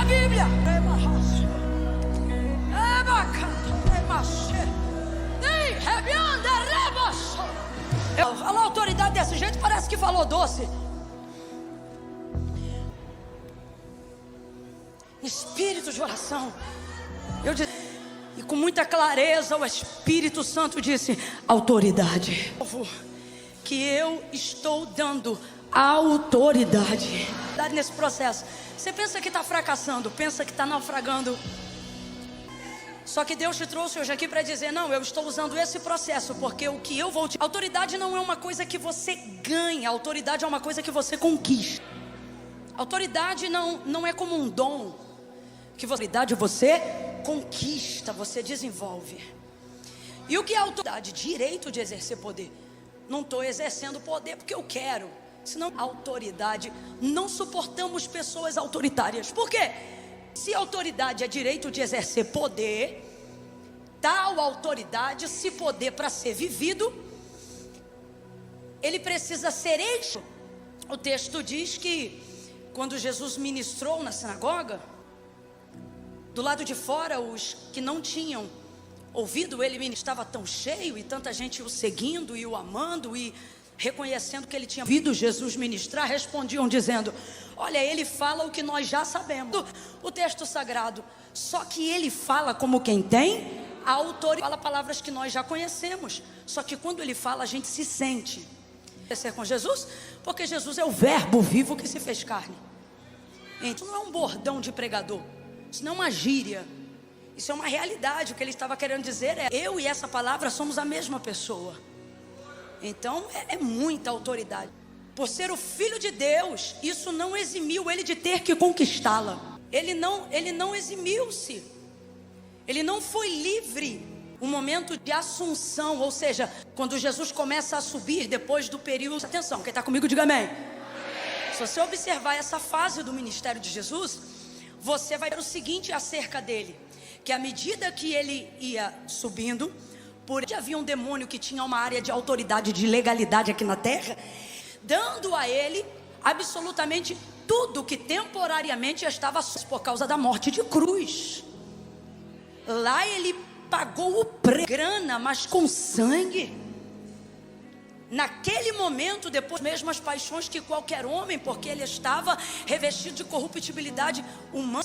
Bíblia. Falar autoridade desse jeito parece que falou doce. Espírito de oração. Eu disse, e com muita clareza o Espírito Santo disse: autoridade. Que eu estou dando autoridade nesse processo. Você pensa que está fracassando, pensa que está naufragando. Só que Deus te trouxe hoje aqui para dizer: não, eu estou usando esse processo, porque o que eu vou te... Autoridade não é uma coisa que você ganha, autoridade é uma coisa que você conquista. Autoridade não é como um dom, que autoridade você conquista, você desenvolve. E o que é autoridade? Direito de exercer poder. Não estou exercendo poder porque eu quero, senão autoridade. Não suportamos pessoas autoritárias. Por quê? Se autoridade é direito de exercer poder, tal autoridade, se poder para ser vivido, ele precisa ser eixo. O texto diz que quando Jesus ministrou na sinagoga, do lado de fora os que não tinham ouvido ele ministrava tão cheio, e tanta gente o seguindo e o amando e reconhecendo que ele tinha ouvido Jesus ministrar, respondiam dizendo: olha, ele fala o que nós já sabemos, o texto sagrado, só que ele fala como quem tem a autoridade, fala palavras que nós já conhecemos, só que quando ele fala a gente se sente. Ser com Jesus, porque Jesus é o verbo vivo que se fez carne. Então não é um bordão de pregador, isso não é uma gíria, isso é uma realidade. O que ele estava querendo dizer é: eu e essa palavra somos a mesma pessoa. Então é muita autoridade. Por ser o Filho de Deus, isso não eximiu ele de ter que conquistá-la. Ele não eximiu-se. Ele não foi livre. Um momento de assunção, ou seja, quando Jesus começa a subir depois do período... Atenção, quem está comigo diga amém. Se você observar essa fase do ministério de Jesus, você vai ver o seguinte acerca dele: que à medida que ele ia subindo, por ele havia um demônio que tinha uma área de autoridade, de legalidade aqui na terra, dando a ele absolutamente tudo que temporariamente estava por causa da morte de cruz. Lá ele pagou o preço, grana, mas com sangue. Naquele momento, depois mesmas paixões que qualquer homem, porque ele estava revestido de corruptibilidade humana,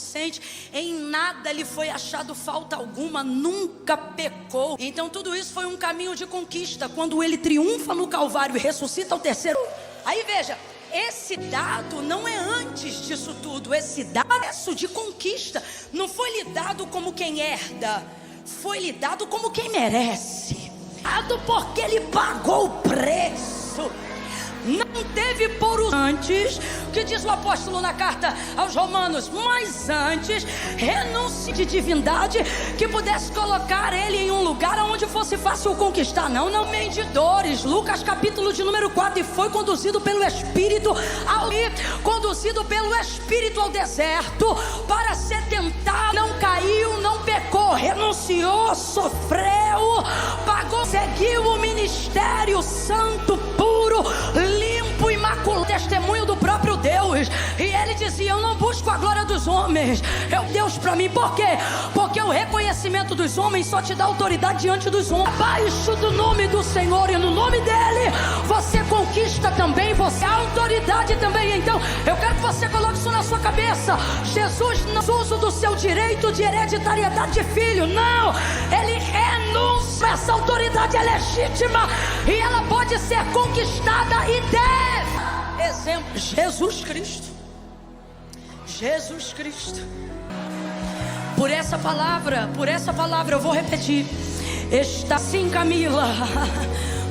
em nada lhe foi achado falta alguma, nunca pecou. Então tudo isso foi um caminho de conquista. Quando ele triunfa no Calvário e ressuscita ao terceiro, aí veja, esse dado não é antes disso tudo. Esse dado é de conquista. Não foi lhe dado como quem herda, foi lhe dado como quem merece. Dado porque ele pagou o preço. Não teve por os antes, que diz o apóstolo na carta aos Romanos, mas antes renúncia de divindade que pudesse colocar ele em um lugar onde fosse fácil conquistar. Não medidores. Lucas capítulo de número 4. E foi conduzido pelo Espírito conduzido pelo Espírito ao deserto para ser tentado. Não caiu, não pecou, renunciou, sofreu, pagou, seguiu o ministério santo, puro, limpo, imaculado, testemunho do próprio Deus. E ele dizia: eu não busco a glória dos homens, é o Deus para mim. Por quê? Porque o reconhecimento dos homens só te dá autoridade diante dos homens. Abaixo do nome do Senhor e no nome dele você conquista também, você a autoridade também. Então eu quero que você coloque isso na sua cabeça. Jesus não usa do seu direito de hereditariedade de filho, não. Ele renuncia. Essa autoridade é legítima e ela pode ser conquistada e deve. Exemplo, Jesus Cristo. Jesus Cristo. Por essa palavra eu vou repetir. Está sim, Camila.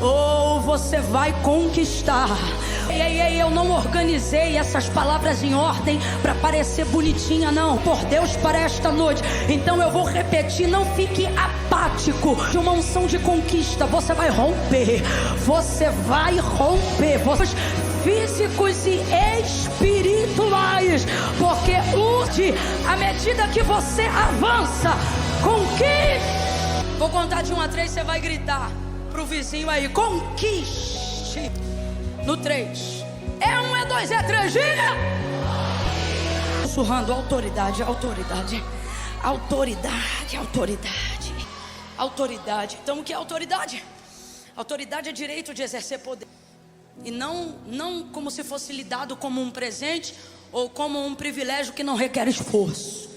Ou você vai conquistar. Eu não organizei essas palavras em ordem para parecer bonitinha, não. Por Deus, para esta noite. Então eu vou repetir, não fique apático. De uma unção de conquista, você vai romper. Você vai romper. Vocês físicos e espirituais. Porque à medida que você avança, conquiste. Vou contar de 1 a 3, você vai gritar pro vizinho aí: conquiste. No 3. É 1, é 2, é 3, diga. sussurrando: autoridade, autoridade, autoridade, autoridade, autoridade. Então o que é autoridade? Autoridade é direito de exercer poder. E não como se fosse lhe dado como um presente ou como um privilégio que não requer esforço.